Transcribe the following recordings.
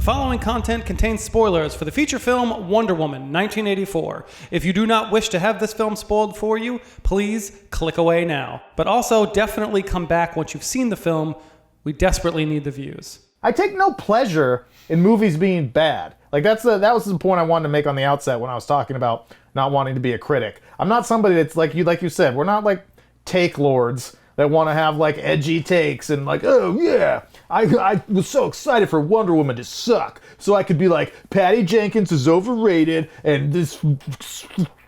following content contains spoilers for the feature film Wonder Woman 1984. If you do not wish to have this film spoiled for you, please click away now. But also definitely come back once you've seen the film. We desperately need the views. I take no pleasure in movies being bad. Like that was the point I wanted to make on the outset when I was talking about not wanting to be a critic. I'm not somebody that's like you said, we're not like take lords that want to have like edgy takes and like, oh yeah, I was so excited for Wonder Woman to suck, so I could be like, Patty Jenkins is overrated and this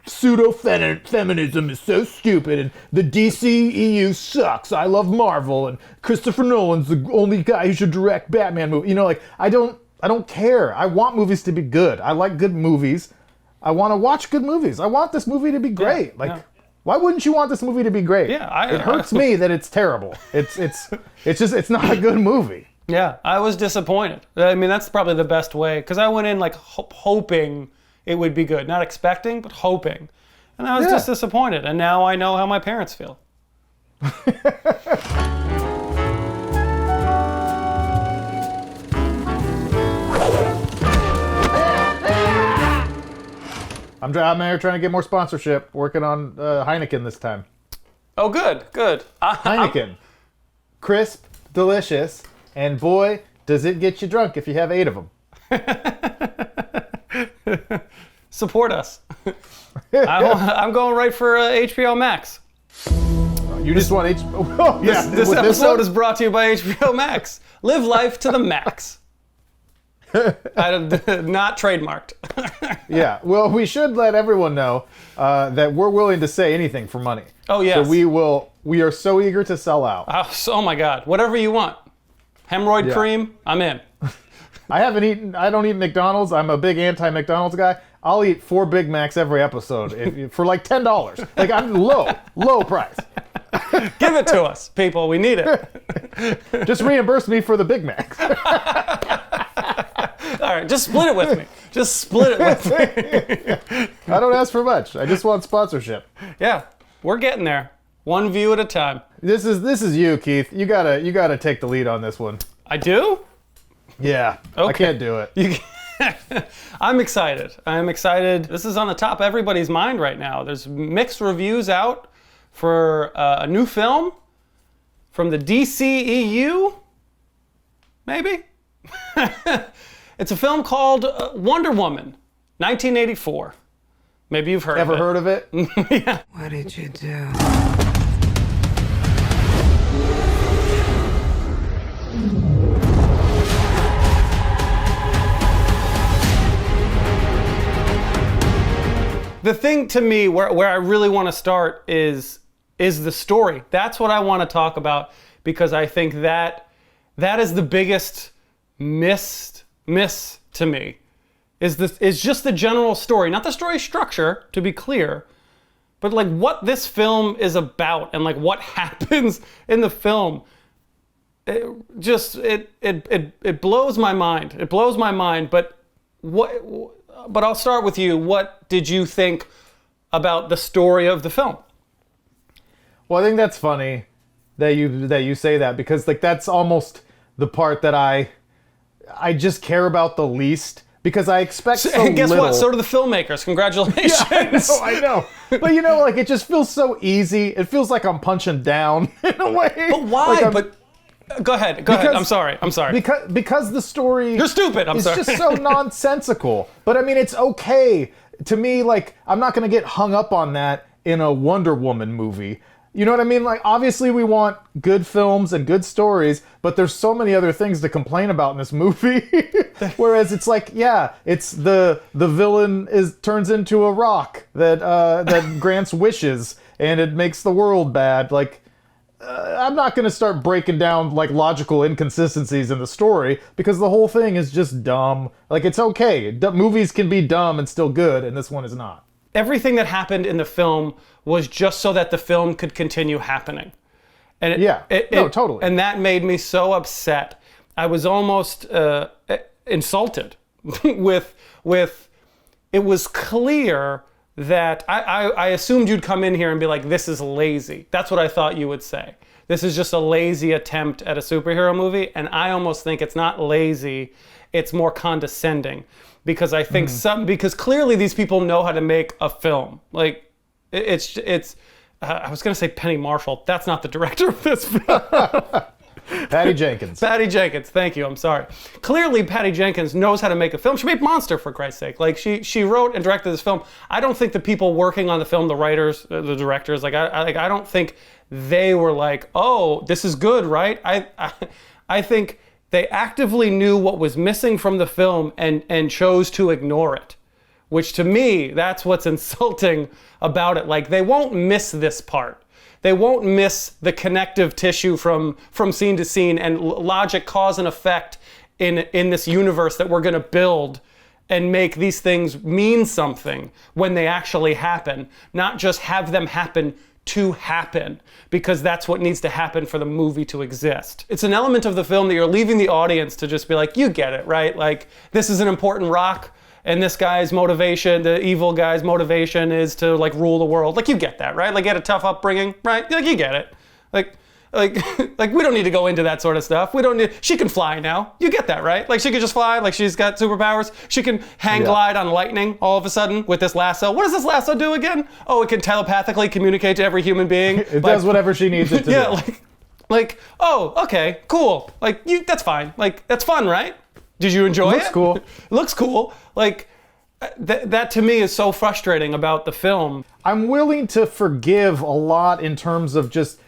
pseudo-feminism is so stupid and the DCEU sucks. I love Marvel and Christopher Nolan's the only guy who should direct Batman movie. You know, like I don't care. I want movies to be good. I like good movies. I want to watch good movies. I want this movie to be great. Why wouldn't you want this movie to be great? Yeah, it hurts me that it's terrible. It's not a good movie. Yeah, I was disappointed. I mean, that's probably the best way, because I went in like hoping it would be good, not expecting, but hoping, and I was just disappointed. And now I know how my parents feel. I'm here trying to get more sponsorship, working on Heineken this time. Oh, good. Heineken. Crisp, delicious, and boy, does it get you drunk if you have 8 of them. Support us. I'm going right for HBO Max. You just want HBO? Oh, yeah. This episode is brought to you by HBO Max. Live life to the max. Not trademarked. Yeah, well, we should let everyone know that we're willing to say anything for money. Oh, yes. So we are so eager to sell out. Oh my God, whatever you want. Hemorrhoid cream, I'm in. I don't eat McDonald's. I'm a big anti-McDonald's guy. I'll eat 4 Big Macs every episode for like $10. Like I'm low price. Give it to us, people. We need it. Just reimburse me for the Big Macs. All right, just split it with me. Just split it with me. I don't ask for much. I just want sponsorship. Yeah, we're getting there. One view at a time. This is you, Keith. You gotta take the lead on this one. I do? Yeah. Okay. I can't do it. I'm excited. This is on the top of everybody's mind right now. There's mixed reviews out for a new film from the DCEU. Maybe? It's a film called Wonder Woman, 1984. Maybe you've heard of it. Ever heard of it? Yeah. What did you do? The thing to me where I really want to start is the story. That's what I want to talk about, because I think that is the biggest miss to me is just the general story, not the story structure, to be clear, but like what this film is about and like what happens in the film. It blows my mind. It blows my mind. But I'll start with you. What did you think about the story of the film? Well, I think that's funny that you say that, because like that's almost the part that I just care about the least, because I expect so and guess little. What? So do the filmmakers. Congratulations. Yeah, I know. But you know, like it just feels so easy. It feels like I'm punching down in a way. But why? Like go ahead. I'm sorry. Because the story... You're stupid. I'm sorry. It's just so nonsensical. But I mean, it's okay. To me, like, I'm not going to get hung up on that in a Wonder Woman movie. You know what I mean? Like, obviously we want good films and good stories, but there's so many other things to complain about in this movie. Whereas it's like, yeah, it's the villain turns into a rock that grants wishes and it makes the world bad. Like, I'm not going to start breaking down like logical inconsistencies in the story, because the whole thing is just dumb. Like, it's okay. Movies can be dumb and still good, and this one is not. Everything that happened in the film was just so that the film could continue happening. And totally. And that made me so upset. I was almost insulted with it was clear that I assumed you'd come in here and be like, this is lazy. That's what I thought you would say. this is just a lazy attempt at a superhero movie. And I almost think it's not lazy, it's more condescending. Because I think because clearly these people know how to make a film. Like, it's I was going to say Penny Marshall. That's not the director of this film. Patty Jenkins. Patty Jenkins, thank you, I'm sorry. Clearly, Patty Jenkins knows how to make a film. She made Monster, for Christ's sake. Like, she wrote and directed this film. I don't think the people working on the film, the writers, the directors, I don't think they were like, oh, this is good, right? I think they actively knew what was missing from the film and chose to ignore it. Which, to me, that's what's insulting about it. Like, they won't miss this part. They won't miss the connective tissue from scene to scene and logic, cause, and effect in this universe that we're going to build and make these things mean something when they actually happen, not just have them happen to happen, because that's what needs to happen for the movie to exist. It's an element of the film that you're leaving the audience to just be like, you get it, right? Like, this is an important rock, and this guy's motivation, the evil guy's motivation is to like rule the world. Like, you get that, right? Like, he had a tough upbringing, right? Like, you get it. Like we don't need to go into that sort of stuff. She can fly now. You get that, right? Like, she could just fly, like she's got superpowers. She can hang glide on lightning all of a sudden with this lasso. What does this lasso do again? Oh, it can telepathically communicate to every human being. It does whatever she needs it to do. Yeah, like, oh, okay, cool. Like, that's fine. Like, that's fun, right? Did you enjoy it? Looks cool. Looks cool. Like, that to me is so frustrating about the film. I'm willing to forgive a lot in terms of just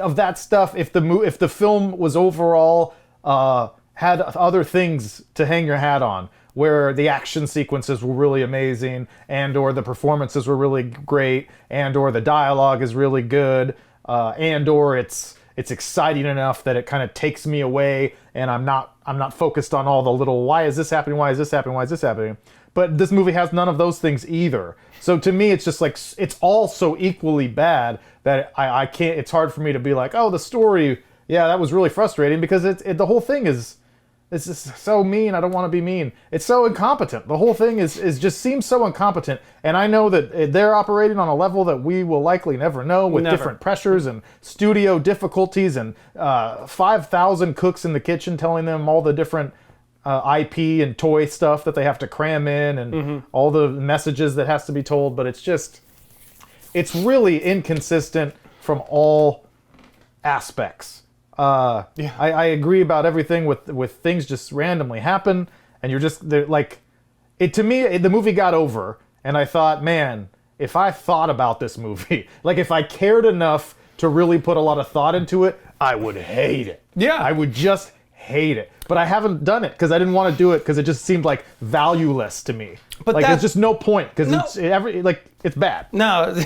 of that stuff if the film was overall had other things to hang your hat on, where the action sequences were really amazing, and or the performances were really great, and or the dialogue is really good, and or it's exciting enough that it kind of takes me away, and I'm not focused on all the little why is this happening, why is this happening, why is this happening. But this movie has none of those things either. So to me, it's just like, it's all so equally bad that I can't, it's hard for me to be like, oh, the story, yeah, that was really frustrating, because the whole thing is, it's just so mean. I don't want to be mean. It's so incompetent. The whole thing is just seems so incompetent. And I know that they're operating on a level that we will likely never know, with different pressures and studio difficulties and 5,000 cooks in the kitchen telling them all the different IP and toy stuff that they have to cram in, and all the messages that has to be told. But it's really inconsistent from all aspects. I agree about everything with things just randomly happen, and they're like, to me, the movie got over, and I thought, man, if I thought about this movie, like if I cared enough to really put a lot of thought into it, I would hate it. Yeah. I would just hate it. But I haven't done it because I didn't want to do it, because it just seemed like valueless to me. But like, there's just no point, because it's bad. No.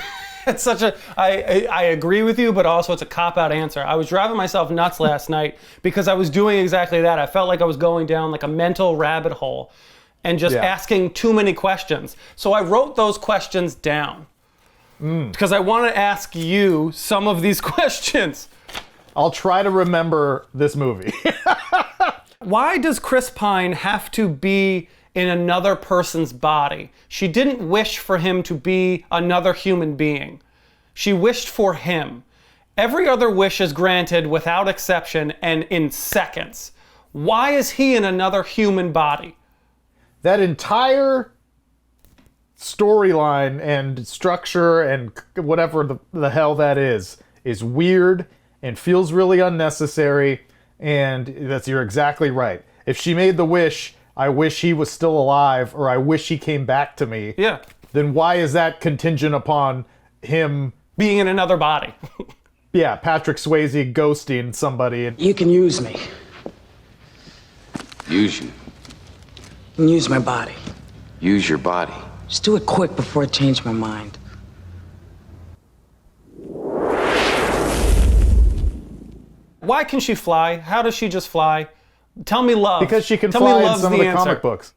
It's such a, I agree with you, but also it's a cop-out answer. I was driving myself nuts last night because I was doing exactly that. I felt like I was going down like a mental rabbit hole and just asking too many questions. So I wrote those questions down because I want to ask you some of these questions. I'll try to remember this movie. Why does Chris Pine have to be in another person's body? She didn't wish for him to be another human being. She wished for him. Every other wish is granted without exception and in seconds. Why is he in another human body? That entire storyline and structure and whatever the hell that is weird and feels really unnecessary. And you're exactly right. If she made the wish, I wish he was still alive, or I wish he came back to me. Yeah. Then why is that contingent upon him being in another body? Yeah, Patrick Swayze ghosting somebody. You can use me. Use you. You can use my body. Use your body. Just do it quick before I change my mind. Why can she fly? How does she just fly? Tell me love. Because she can Tell fly me in some of the comic books.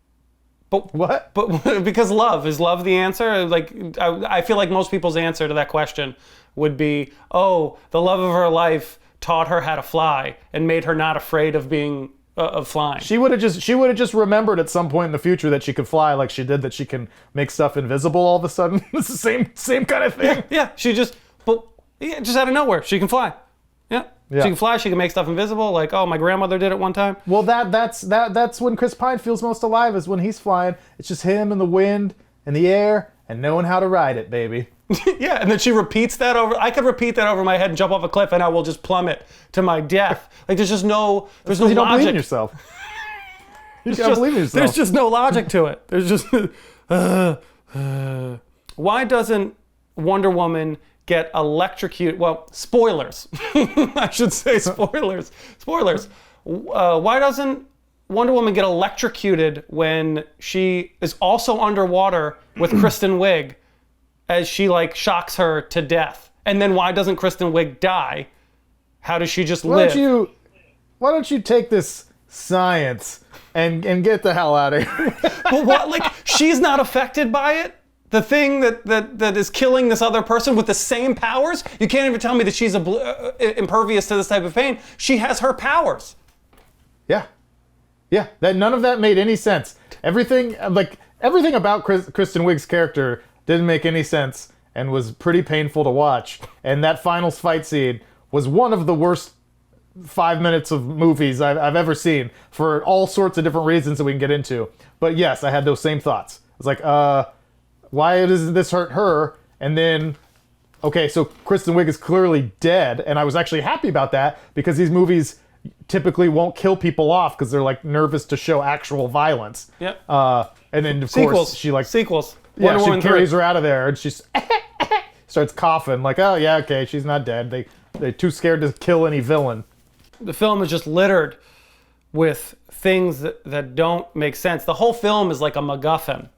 But what? But because love. Is love the answer? Like, I feel like most people's answer to that question would be, oh, the love of her life taught her how to fly and made her not afraid of being of flying. She would have just remembered at some point in the future that she could fly, like she did that she can make stuff invisible all of a sudden. It's the same kind of thing. Yeah, she just out of nowhere, she can fly. Yeah. Yeah. She can fly. She can make stuff invisible. Like, oh, my grandmother did it one time. Well, that's when Chris Pine feels most alive, is when he's flying. It's just him and the wind and the air and knowing how to ride it, baby. Yeah, and then she repeats that over. I could repeat that over my head and jump off a cliff, and I will just plummet to my death. Like, there's just no, there's no You don't believe in logic. yourself. You don't believe in yourself. There's just no logic to it. There's just. Why doesn't Wonder Woman get electrocuted? Well, spoilers. I should say spoilers. Spoilers. Why doesn't Wonder Woman get electrocuted when she is also underwater with Kristen Wiig as she like shocks her to death? And then why doesn't Kristen Wiig die? How does she just live? Why don't you take this science and get the hell out of here? But what? Like, she's not affected by it? The thing that is killing this other person with the same powers? You can't even tell me that she's impervious to this type of pain. She has her powers. Yeah. That none of that made any sense. Everything about Kristen Wiig's character didn't make any sense and was pretty painful to watch. And that final fight scene was one of the worst 5 minutes of movies I've ever seen, for all sorts of different reasons that we can get into. But yes, I had those same thoughts. It's like, why does this hurt her? And then, okay, so Kristen Wiig is clearly dead, and I was actually happy about that, because these movies typically won't kill people off because they're like nervous to show actual violence. Yep. And then of course she like sequels. Yeah, Wonder she Woman carries 3. her out of there, and she's starts coughing like, oh yeah, okay, she's not dead. They're too scared to kill any villain. The film is just littered with things that don't make sense. The whole film is like a MacGuffin.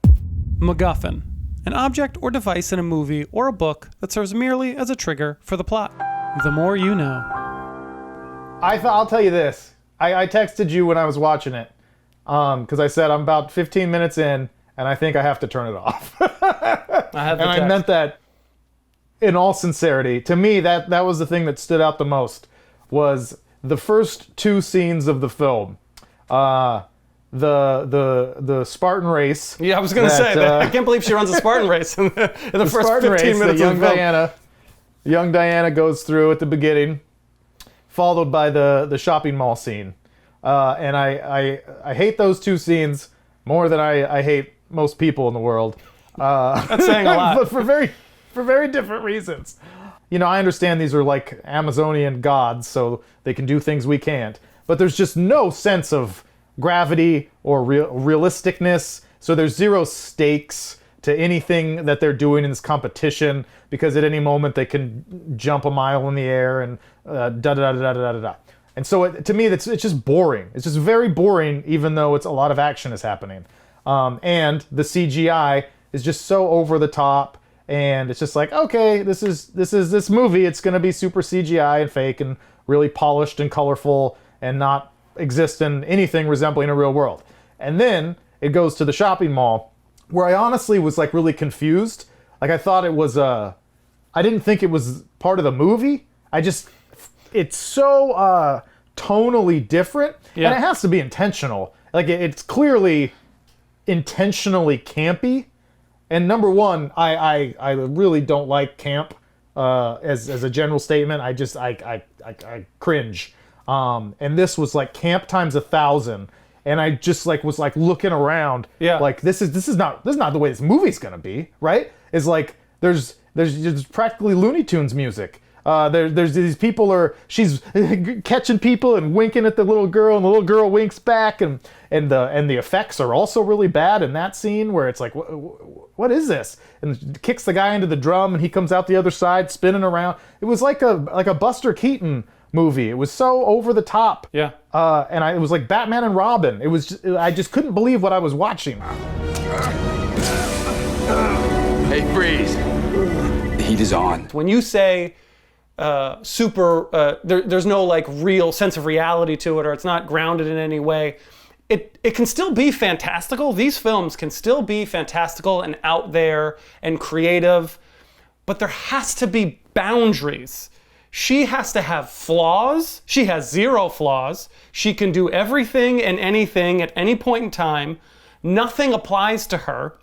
MacGuffin. An object or device in a movie or a book that serves merely as a trigger for the plot. The more you know. I'll tell you this. I texted you when I was watching it, because I said I'm about 15 minutes in, and I think I have to turn it off. I meant that in all sincerity. To me, that was the thing that stood out the most, was the first two scenes of the film. The Spartan race. Yeah, I was going to say that. I can't believe she runs a Spartan race in the first Spartan 15 minutes of the film. Young Diana goes through at the beginning, followed by the shopping mall scene. And I hate those two scenes more than I hate most people in the world. That's saying a lot. But for very different reasons. You know, I understand these are like Amazonian gods, so they can do things we can't. But there's just no sense of gravity or realisticness. So there's zero stakes to anything that they're doing in this competition, because at any moment they can jump a mile in the air and da-da-da-da-da-da-da. And so to me, it's just boring. It's just very boring, even though it's a lot of action is happening. And the CGI is just so over the top, and it's just like, okay, this is this movie. It's going to be super CGI and fake and really polished and colorful and not exist in anything resembling a real world. And then it goes to the shopping mall, where I honestly was like really confused. Like, I thought it was I didn't think it was part of the movie. It's so tonally different, yeah. And it has to be intentional. Like, it's clearly intentionally campy. And number one, I really don't like camp as a general statement. I cringe. And this was like camp times 1,000. And I just like was like looking around, yeah. Like this is not the way this movie's gonna be, right? It's like there's practically Looney Tunes music. There's these people she's catching people and winking at the little girl, and the little girl winks back, and the effects are also really bad in that scene, where it's like, what is this? And kicks the guy into the drum, and he comes out the other side spinning around. It was like a Buster Keaton movie. It was so over the top. Yeah. It was like Batman and Robin. It was I just couldn't believe what I was watching. Hey, freeze. The heat is on. When you say there's no like real sense of reality to it, or it's not grounded in any way, it can still be fantastical. These films can still be fantastical and out there and creative, but there has to be boundaries. She has to have flaws. She has zero flaws. She can do everything and anything at any point in time. Nothing applies to her.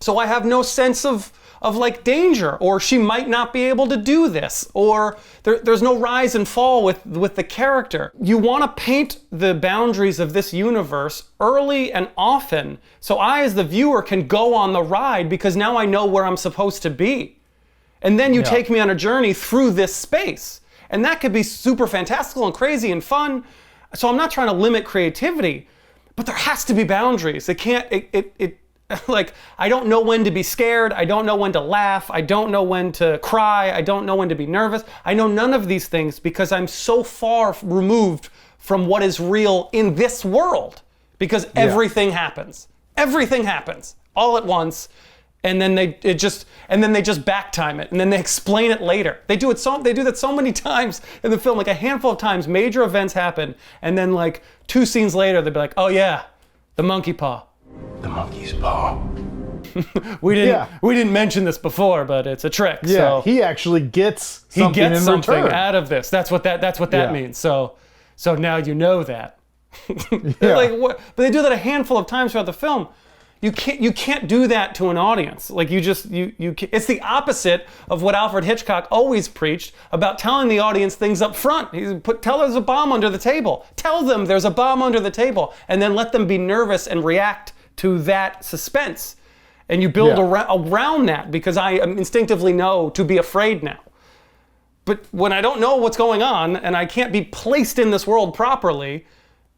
So I have no sense of like danger, or she might not be able to do this, or there's no rise and fall with the character. You want to paint the boundaries of this universe early and often, so I as the viewer can go on the ride because now I know where I'm supposed to be. And then you take me on a journey through this space. And that could be super fantastical and crazy and fun. So I'm not trying to limit creativity, but there has to be boundaries. Like, I don't know when to be scared. I don't know when to laugh. I don't know when to cry. I don't know when to be nervous. I know none of these things because I'm so far removed from what is real in this world. Because everything happens. Everything happens all at once. And then they just back time it, and then they explain it later. They do that so many times in the film, like a handful of times. Major events happen, and then like 2 scenes later, they'll be like, "Oh yeah, the monkey paw." The monkey's paw. we didn't mention this before, but it's a trick. Yeah, so he actually gets something he gets in something return. out of this. That's what that means. So now you know that. Like what? But they do that a handful of times throughout the film. You can't do that to an audience. Like you can't. It's the opposite of what Alfred Hitchcock always preached about telling the audience things up front. Tell there's a bomb under the table. Tell them there's a bomb under the table, and then let them be nervous and react to that suspense. And you build around that because I instinctively know to be afraid now. But when I don't know what's going on and I can't be placed in this world properly,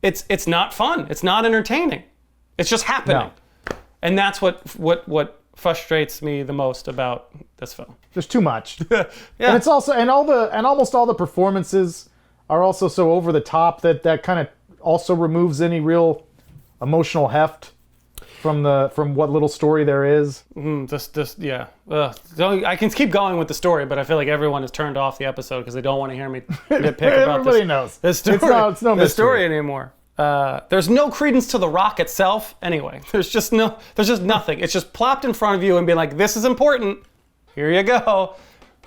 it's not fun. It's not entertaining. It's just happening. No. And that's what frustrates me the most about this film. There's too much. Yeah. And it's also and almost all the performances are also so over the top that kind of also removes any real emotional heft from what little story there is. Yeah. So I can keep going with the story, but I feel like everyone has turned off the episode because they don't want to hear me nitpick about Everybody knows. this story. It's no the mystery. story anymore. There's no credence to the rock itself anyway. There's just nothing. It's just plopped in front of you and being like, this is important. Here you go.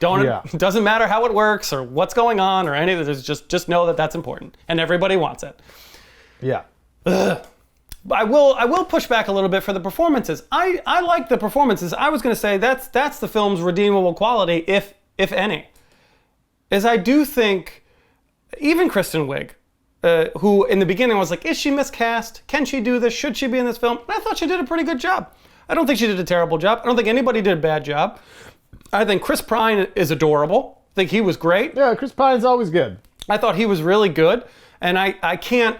It doesn't matter how it works or what's going on or anything. There's just know that that's important and everybody wants it. Yeah. I will push back a little bit for the performances. I like the performances. I was going to say that's the film's redeemable quality, if any. Is I do think even Kristen Wiig, who in the beginning was like, is she miscast? Can she do this? Should she be in this film? And I thought she did a pretty good job. I don't think she did a terrible job. I don't think anybody did a bad job. I think Chris Pine is adorable. I think he was great. Yeah, Chris Pine's always good. I thought he was really good. And I can't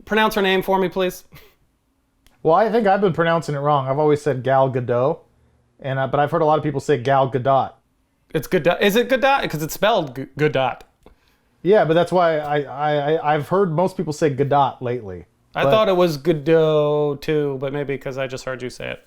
pronounce her name for me, please. Well, I think I've been pronouncing it wrong. I've always said Gal Gadot, but I've heard a lot of people say Gal Gadot. It's Gadot. Is it Gadot? Because it's spelled Gadot. Yeah, but that's why I've heard most people say Gadot lately. I thought it was Gadot too, but maybe because I just heard you say it.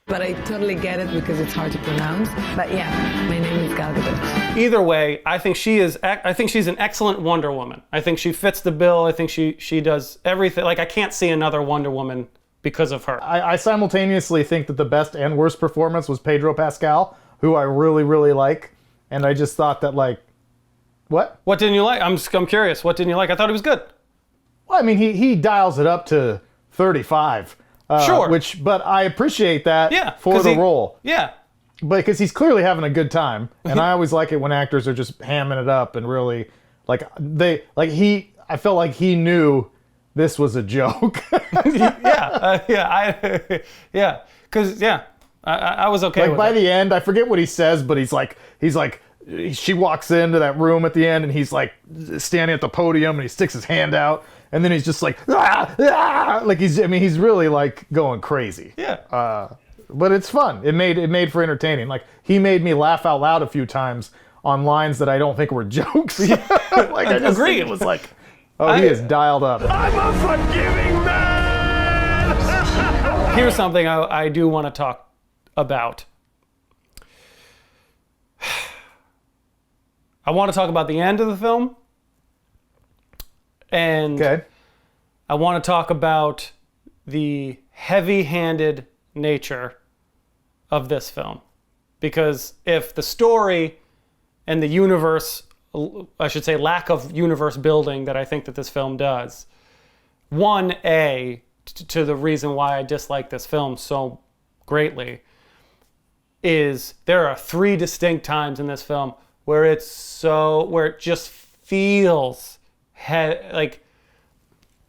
But I totally get it because it's hard to pronounce. But yeah, my name is Gal Gadot. Either way, I think she's an excellent Wonder Woman. I think she fits the bill. I think she does everything. Like, I can't see another Wonder Woman because of her. I simultaneously think that the best and worst performance was Pedro Pascal, who I really, really like. And I just thought that, like, what? What didn't you like? I'm curious. What didn't you like? I thought he was good. Well, I mean, he dials it up to 35. Sure. But I appreciate that for the role. Yeah. But because he's clearly having a good time. And I always like it when actors are just hamming it up and really, I felt like he knew this was a joke. Because I was okay with by it. the end, I forget what he says, but he's like, she walks into that room at the end and he's like standing at the podium and he sticks his hand out and then he's just like, like he's really like going crazy. Yeah. But it's fun. It made for entertaining. Like, he made me laugh out loud a few times on lines that I don't think were jokes. Like, I just think it was like, he is dialed up. I'm a forgiving man! Here's something I do want to talk about. I want to talk about the end of the film. And I want to talk about the heavy-handed nature of this film. Because if the story and the universe, I should say lack of universe building that I think that this film does, 1A to the reason why I dislike this film so greatly is there are 3 distinct times in this film where it just feels like,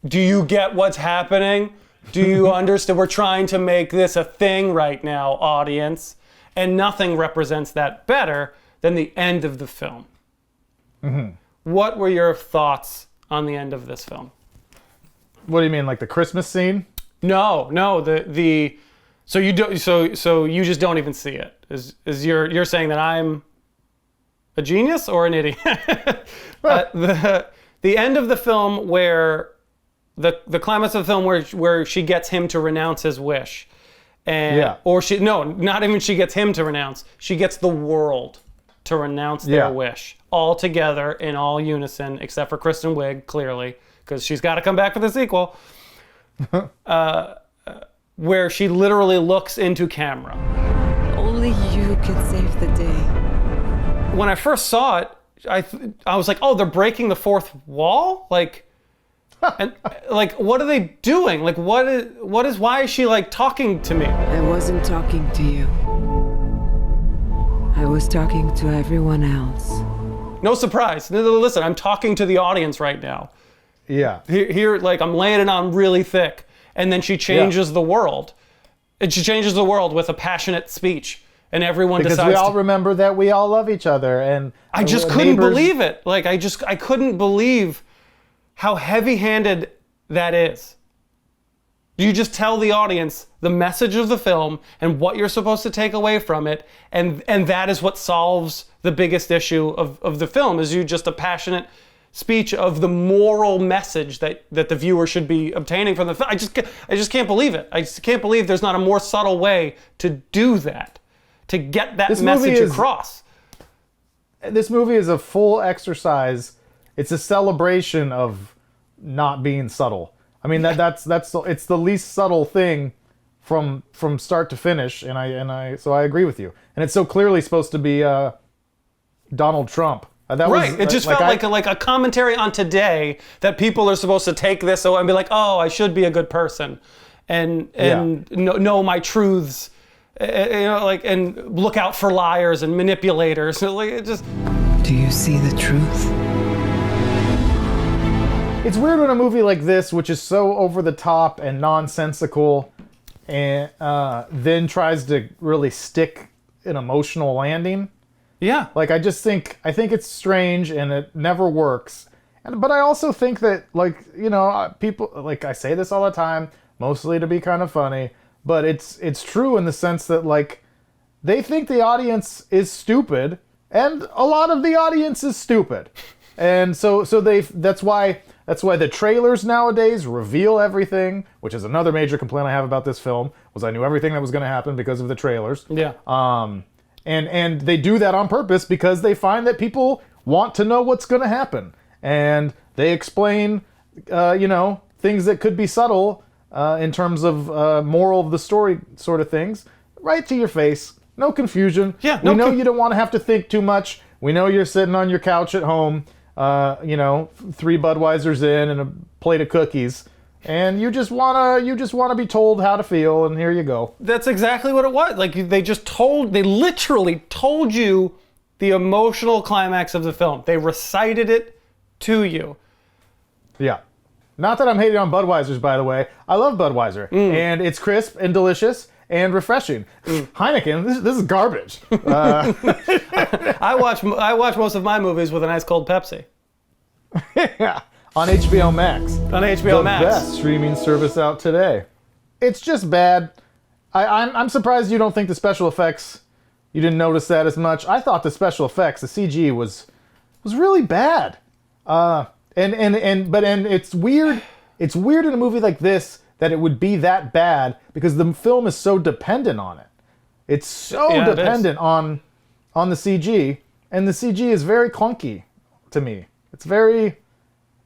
do you get what's happening? Do you understand? We're trying to make this a thing right now, audience. And nothing represents that better than the end of the film. Mm-hmm. What were your thoughts on the end of this film? What do you mean, like the Christmas scene? No. So you don't. So you just don't even see it. Is you're saying that I'm a genius or an idiot? The end of the film where the climax of the film where she gets him to renounce his wish, or not even she gets him to renounce. She gets the world to renounce their wish all together in all unison, except for Kristen Wiig, clearly, because she's got to come back for the sequel. Where she literally looks into camera. Only you can save the day. When I first saw it, I was like, oh, they're breaking the fourth wall? Like, and like, what are they doing? Like, why is she like talking to me? I wasn't talking to you. I was talking to everyone else. No surprise. Listen, I'm talking to the audience right now. Yeah. Here, like, I'm laying it on really thick. And then she changes the world. And she changes the world with a passionate speech. And everyone because decides we all remember that we all love each other. And I just couldn't believe it. Like, I couldn't believe how heavy-handed that is. You just tell the audience the message of the film and what you're supposed to take away from it. And that is what solves the biggest issue of the film, is you just a passionate speech of the moral message that the viewer should be obtaining from the film. I just can't believe it. I just can't believe there's not a more subtle way to do that, to get that message across. This movie is a full exercise. It's a celebration of not being subtle. I mean, it's the least subtle thing from start to finish, so I agree with you. And it's so clearly supposed to be Donald Trump. It just felt like a commentary on today, that people are supposed to take this and be like, oh, I should be a good person, and know my truths, and look out for liars and manipulators. Like, it just. Do you see the truth? It's weird when a movie like this, which is so over the top and nonsensical, and then tries to really stick an emotional landing. Yeah. Like, I think it's strange and it never works. But I also think that, people, like, I say this all the time, mostly to be kind of funny, but it's true in the sense that, like, they think the audience is stupid, and a lot of the audience is stupid. And so that's why the trailers nowadays reveal everything, which is another major complaint I have about this film, was I knew everything that was going to happen because of the trailers. Yeah. And they do that on purpose because they find that people want to know what's going to happen. And they explain, things that could be subtle in terms of moral of the story sort of things, right to your face. No confusion. Yeah, we know you don't want to have to think too much. We know you're sitting on your couch at home, 3 Budweisers in and a plate of cookies. And you just wanna be told how to feel, and here you go. That's exactly what it was. Like, they literally told you the emotional climax of the film. They recited it to you. Yeah. Not that I'm hating on Budweisers, by the way. I love Budweiser, and it's crisp and delicious and refreshing. Heineken, this is garbage. I watch most of my movies with an ice cold Pepsi. Yeah. On HBO Max. On HBO Max. The best streaming service out today. It's just bad. I'm surprised you don't think the special effects, you didn't notice that as much. I thought the special effects, the CG was really bad. But it's weird. It's weird in a movie like this that it would be that bad because the film is so dependent on it. It's so dependent on the CG, and the CG is very clunky to me.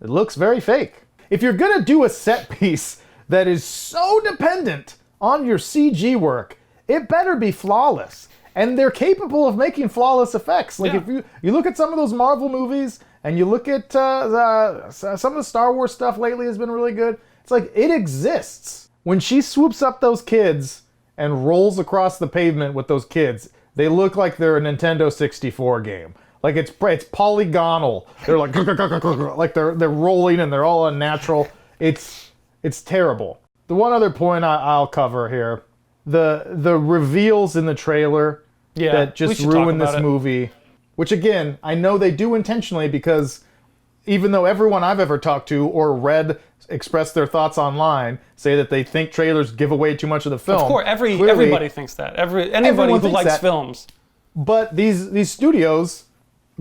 It looks very fake. If you're gonna do a set piece that is so dependent on your CG work, it better be flawless. And they're capable of making flawless effects. Like, if you look at some of those Marvel movies, and you look at some of the Star Wars stuff lately has been really good. It's like, it exists. When she swoops up those kids and rolls across the pavement with those kids, they look like they're a Nintendo 64 game. Like it's polygonal. They're like like they're rolling and they're all unnatural. It's terrible. The one other point I'll cover here, the reveals in the trailer that just ruin this movie, which again, I know they do intentionally because even though everyone I've ever talked to or read express their thoughts online, say that they think trailers give away too much of the film. Of course, everybody thinks that. Anybody who likes films. But these studios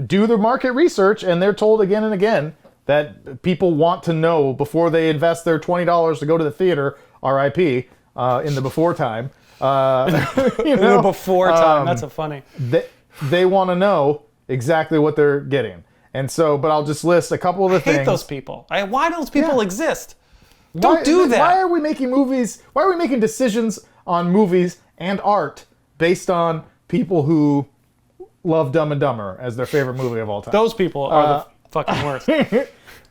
do their market research, and they're told again and again that people want to know before they invest their $20 to go to the theater, RIP, in the before time. In the before time, that's a funny. They want to know exactly what they're getting. And so, but I'll just list a couple of the things. I hate those people. Why do those people exist? Don't do that. Why are we making movies? Why are we making decisions on movies and art based on people who love Dumb and Dumber as their favorite movie of all time? Those people are the fucking worst.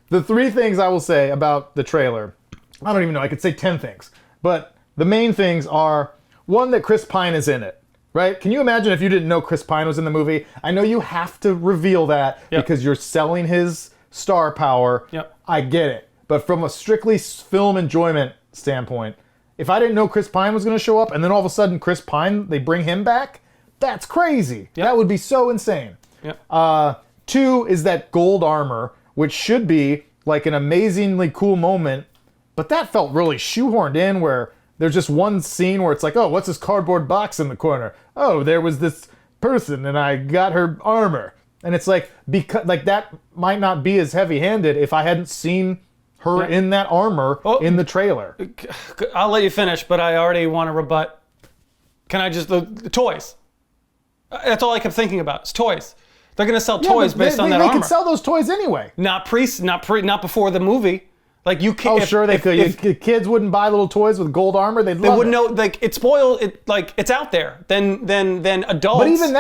The three things I will say about the trailer, I don't even know, I could say 10 things. But the main things are, one, that Chris Pine is in it. Right? Can you imagine if you didn't know Chris Pine was in the movie? I know you have to reveal that because you're selling his star power. Yep. I get it. But from a strictly film enjoyment standpoint, if I didn't know Chris Pine was going to show up and then all of a sudden Chris Pine, they bring him back, that's crazy. Yep. That would be so insane. Yep. 2 is that gold armor, which should be like an amazingly cool moment, but that felt really shoehorned in where there's just one scene where it's like, oh, what's this cardboard box in the corner? Oh, there was this person and I got her armor. And it's like, because like that might not be as heavy-handed if I hadn't seen her in that armor in the trailer. I'll let you finish, but I already want to rebut. Can I just, the toys. That's all I kept thinking about, is toys. They're going to sell toys based on that armor. They can sell those toys anyway. Not before the movie. Like you can't. Oh, sure they could. If kids wouldn't buy little toys with gold armor, they wouldn't know. Like it's spoiled. It's out there. Then adults. But even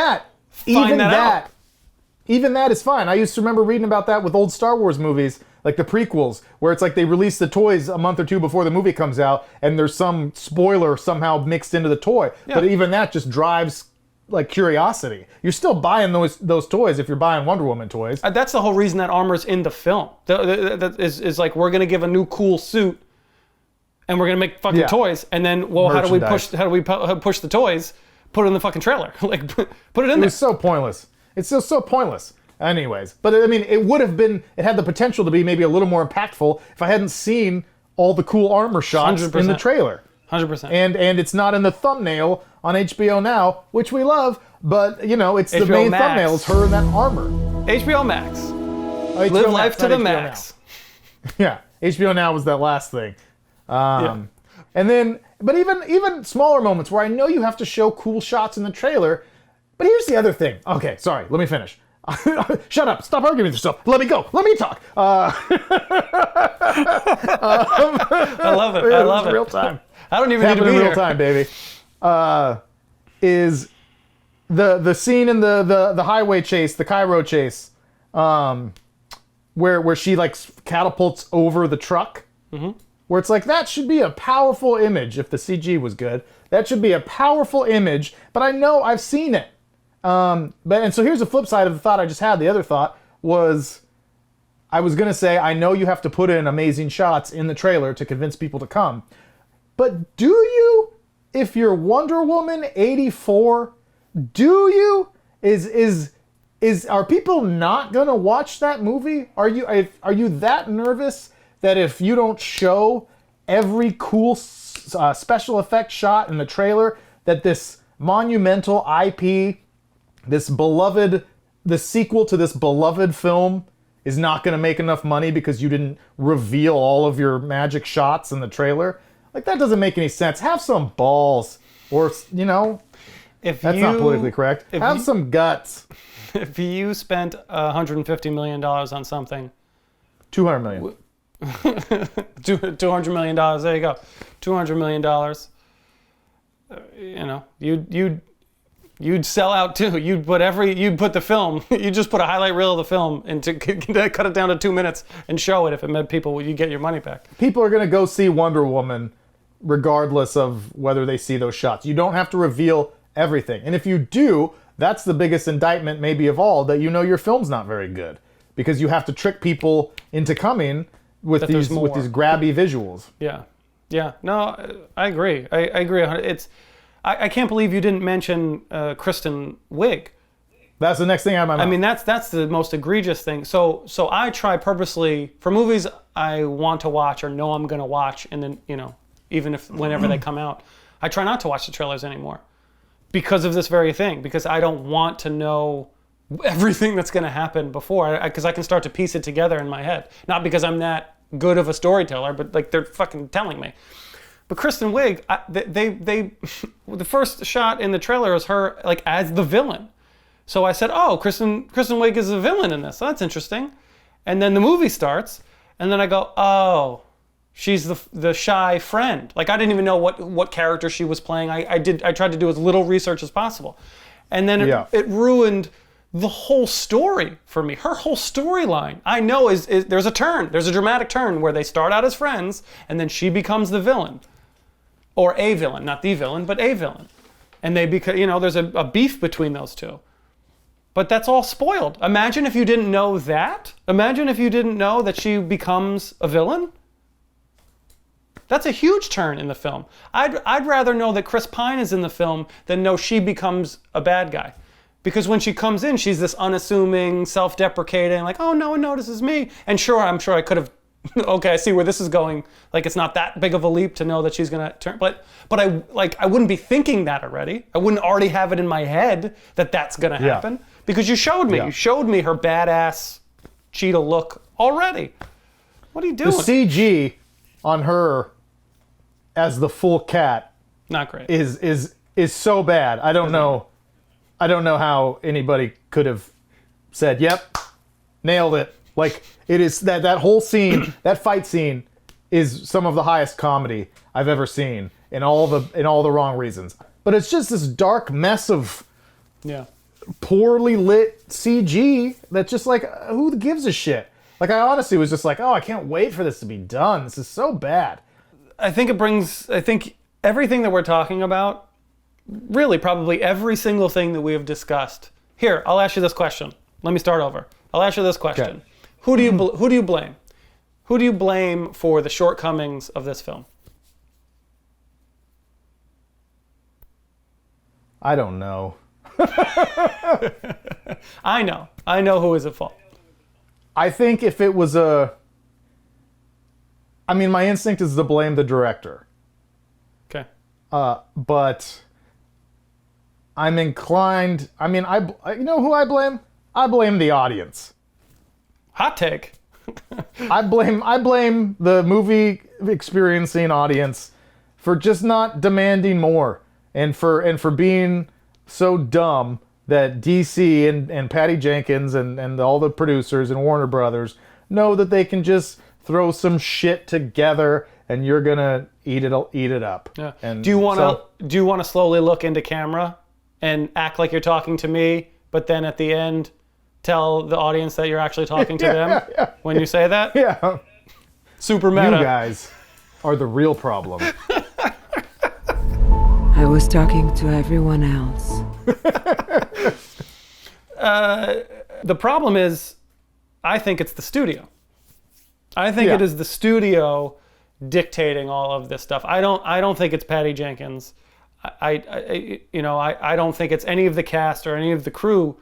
that is fine. I used to remember reading about that with old Star Wars movies, like the prequels, where it's like they release the toys a month or two before the movie comes out, and there's some spoiler somehow mixed into the toy. Yeah. But even that just drives like curiosity. You're still buying those toys if you're buying Wonder Woman toys. That's the whole reason that armor's in the film. That is like, we're gonna give a new cool suit, and we're gonna make fucking toys, and then how do we push the toys? Put it in the fucking trailer. Like put it in there. It's so pointless. It's still so pointless. Anyways, but I mean, it had the potential to be maybe a little more impactful if I hadn't seen all the cool armor shots 100%. in the trailer. 100%. And it's not in the thumbnail on HBO Now, which we love, but you know, it's the main thumbnail is her in that armor. HBO Max. Live life to the max. Yeah, HBO Now was that last thing. And then, but even smaller moments where I know you have to show cool shots in the trailer. But here's the other thing. Okay, sorry, let me finish. Shut up! Stop arguing with yourself. Let me go. Let me talk. I love it. I love it. Real time. I don't even need to be in here. Real time, baby. Is the scene in the highway chase, the Cairo chase, where she like catapults over the truck, where it's like that should be a powerful image if the CG was good. That should be a powerful image, but I know I've seen it. And so here's the flip side of the thought I just had. The other thought was, I was gonna say, I know you have to put in amazing shots in the trailer to convince people to come, but do you? If you're Wonder Woman 84, do you? Are people not gonna watch that movie? Are you that nervous that if you don't show every cool special effect shot in the trailer, that this monumental IP, the sequel to this beloved film, is not going to make enough money because you didn't reveal all of your magic shots in the trailer? Like, that doesn't make any sense. Have some balls. Or, you know, that's not politically correct. Have some guts. If you spent $150 million on something... $200 million. $200 million, there you go. $200 million. You know, You'd sell out too. You'd put the film, you just put a highlight reel of the film and to cut it down to 2 minutes and show it. If it meant people, you get your money back. People are going to go see Wonder Woman regardless of whether they see those shots. You don't have to reveal everything. And if you do, that's the biggest indictment maybe of all, that you know your film's not very good. Because you have to trick people into coming with these grabby visuals. Yeah. Yeah. No, I agree. I agree. I can't believe you didn't mention Kristen Wiig. That's the next thing out of my mouth. I mean, that's the most egregious thing. So I try purposely, for movies I want to watch or know I'm going to watch, and then, even if whenever they come out, I try not to watch the trailers anymore because of this very thing, because I don't want to know everything that's going to happen before, because I can start to piece it together in my head. Not because I'm that good of a storyteller, but like they're fucking telling me. But Kristen Wiig, the first shot in the trailer is her like as the villain. So I said, oh, Kristen Wiig is a villain in this. That's interesting. And then the movie starts, and then I go, oh, she's the shy friend. Like I didn't even know what character she was playing. I tried to do as little research as possible. And then it ruined the whole story for me. Her whole storyline, I know is there's a turn. There's a dramatic turn where they start out as friends, and then she becomes the villain. Or a villain, not the villain, but a villain. And they there's a beef between those two. But that's all spoiled. Imagine if you didn't know that. Imagine if you didn't know that she becomes a villain. That's a huge turn in the film. I'd rather know that Chris Pine is in the film than know she becomes a bad guy. Because when she comes in, she's this unassuming, self-deprecating, like, oh, no one notices me. And I'm sure I could have, okay, I see where this is going. Like, it's not that big of a leap to know that she's gonna turn. But I wouldn't be thinking that already. I wouldn't already have it in my head that that's gonna happen. Because you showed me. Yeah. You showed me her badass cheetah look already. What are you doing? The CG on her as the full cat, not great, is so bad. I don't know how anybody could have said, "Yep, nailed it." Like it is that whole scene, that fight scene, is some of the highest comedy I've ever seen in all the wrong reasons. But it's just this dark mess of poorly lit CG that's just like, who gives a shit? Like I honestly was just like, oh, I can't wait for this to be done. This is so bad. I think everything that we're talking about, really probably every single thing that we have discussed. Here, I'll ask you this question. Let me start over. I'll ask you this question. Okay. Who do you blame? Who do you blame for the shortcomings of this film? I don't know. I know who is at fault. I think if it was my instinct is to blame the director. Okay. But I'm inclined. I mean, you know who I blame? I blame the audience. Hot take. I blame the movie experiencing audience for just not demanding more, and for being so dumb that DC and Patty Jenkins and all the producers and Warner Brothers know that they can just throw some shit together and you're gonna eat it up. Yeah. And do you want to slowly look into camera and act like you're talking to me, but then at the end tell the audience that you're actually talking to them when you say that? Yeah. Super meta. You guys are the real problem. I was talking to everyone else. The problem is, I think it's the studio. I think it is the studio dictating all of this stuff. I don't think it's Patty Jenkins. I don't think it's any of the cast or any of the crew.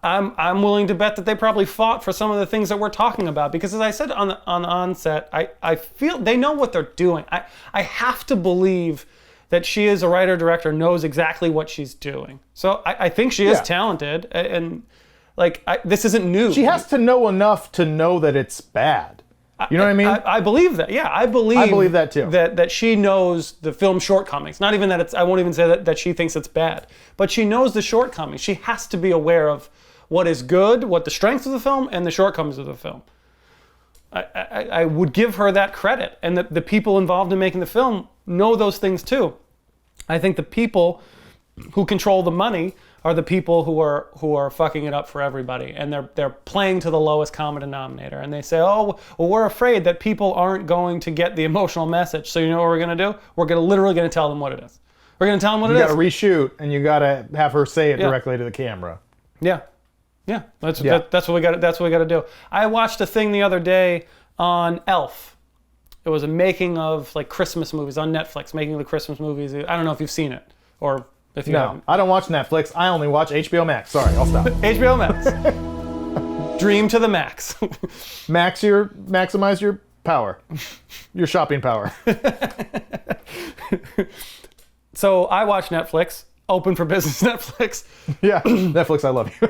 I'm willing to bet that they probably fought for some of the things that we're talking about, because as I said on the onset, I feel they know what they're doing. I have to believe that she as a writer-director knows exactly what she's doing. So I think she is talented, and this isn't new. She has to know enough to know that it's bad. You know what I mean? I believe that. Yeah, I believe that too. That she knows the film's shortcomings. Not even that I won't even say that she thinks it's bad, but she knows the shortcomings. She has to be aware of what is good, what the strengths of the film, and the shortcomings of the film. I would give her that credit, and the people involved in making the film know those things too. I think the people who control the money are the people who are fucking it up for everybody, and they're playing to the lowest common denominator. And they say, oh, well, we're afraid that people aren't going to get the emotional message. So you know what we're gonna do? We're literally gonna tell them what it is. We're gonna tell them what it is. You gotta reshoot, and you gotta have her say it directly to the camera. Yeah. That's what we got. That's what we got to do. I watched a thing the other day on Elf. It was a making of like Christmas movies on Netflix, making of the Christmas movies. I don't know if you've seen it or if you haven't. I don't watch Netflix. I only watch HBO Max. Sorry, I'll stop. HBO Max. Dream to the max. Maximize your power, your shopping power. So I watch Netflix. Open for business Netflix. Yeah, Netflix, I love you.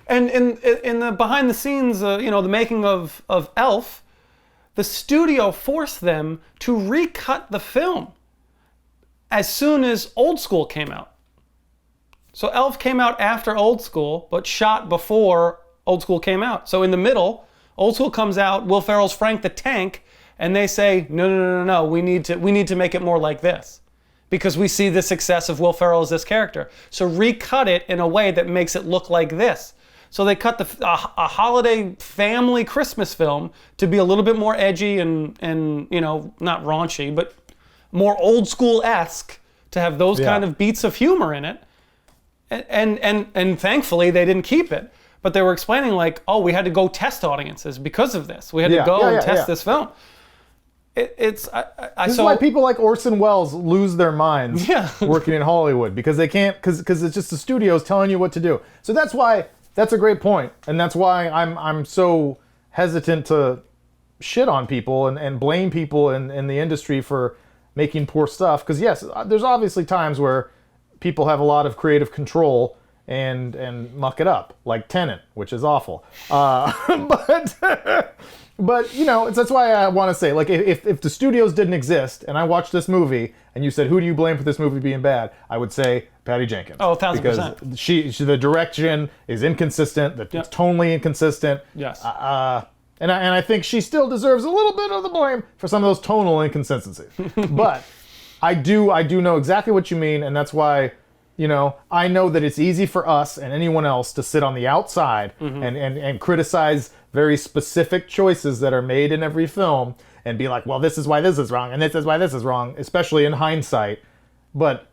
And in the behind the scenes, the making of Elf, the studio forced them to recut the film as soon as Old School came out. So Elf came out after Old School, but shot before Old School came out. So in the middle, Old School comes out, Will Ferrell's Frank the Tank, and they say, no, we need to make it more like this. Because we see the success of Will Ferrell as this character. So recut it in a way that makes it look like this. So they cut a holiday family Christmas film to be a little bit more edgy and not raunchy, but more old school-esque, to have those kind of beats of humor in it. And thankfully they didn't keep it. But they were explaining like, oh, we had to go test audiences because of this. We had to go and test this film. This is why people like Orson Welles lose their minds working in Hollywood, because they can't, because it's just the studios telling you what to do. So that's a great point, and that's why I'm so hesitant to shit on people and blame people in the industry for making poor stuff. Because yes, there's obviously times where people have a lot of creative control and muck it up, like Tenet, which is awful. But that's why I want to say, like, if the studios didn't exist and I watched this movie and you said, who do you blame for this movie being bad? I would say Patty Jenkins. Oh, 1,000%. Because she the direction is inconsistent, it's tonally inconsistent. Yes. And I think she still deserves a little bit of the blame for some of those tonal inconsistencies. But I do know exactly what you mean, and that's why, I know that it's easy for us and anyone else to sit on the outside and criticize very specific choices that are made in every film and be like, well, this is why this is wrong, and this is why this is wrong, especially in hindsight. But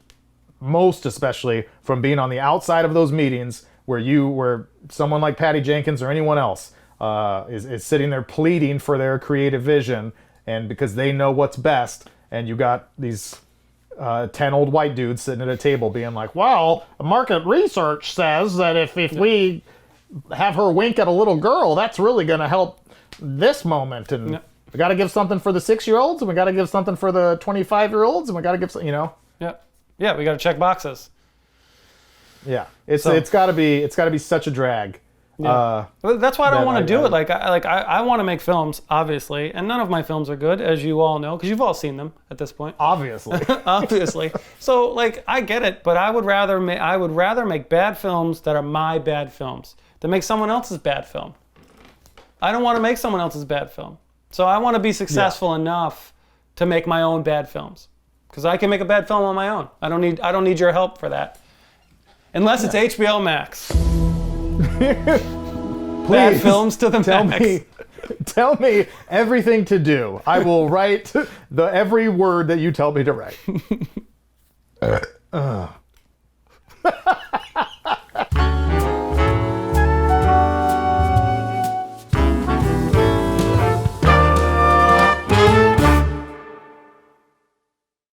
most especially from being on the outside of those meetings where someone like Patty Jenkins or anyone else is sitting there pleading for their creative vision, and because they know what's best, and you got these 10 old white dudes sitting at a table being like, well, market research says that if we have her wink at a little girl, that's really going to help this moment. And we got to give something for the 6-year-olds, and we got to give something for the 25-year-olds, and we got to give, Yeah, we got to check boxes. Yeah, it's got to be such a drag. Yeah. That's why I don't want to do it. I want to make films, obviously, and none of my films are good, as you all know, because you've all seen them at this point. Obviously. Obviously. So, I get it, but I would rather make bad films that are my bad films than make someone else's bad film. I don't want to make someone else's bad film. So I want to be successful enough to make my own bad films, because I can make a bad film on my own. I don't need your help for that, unless it's HBO Max. Please, bad films to the max. Tell me everything to do. I will write every word that you tell me to write.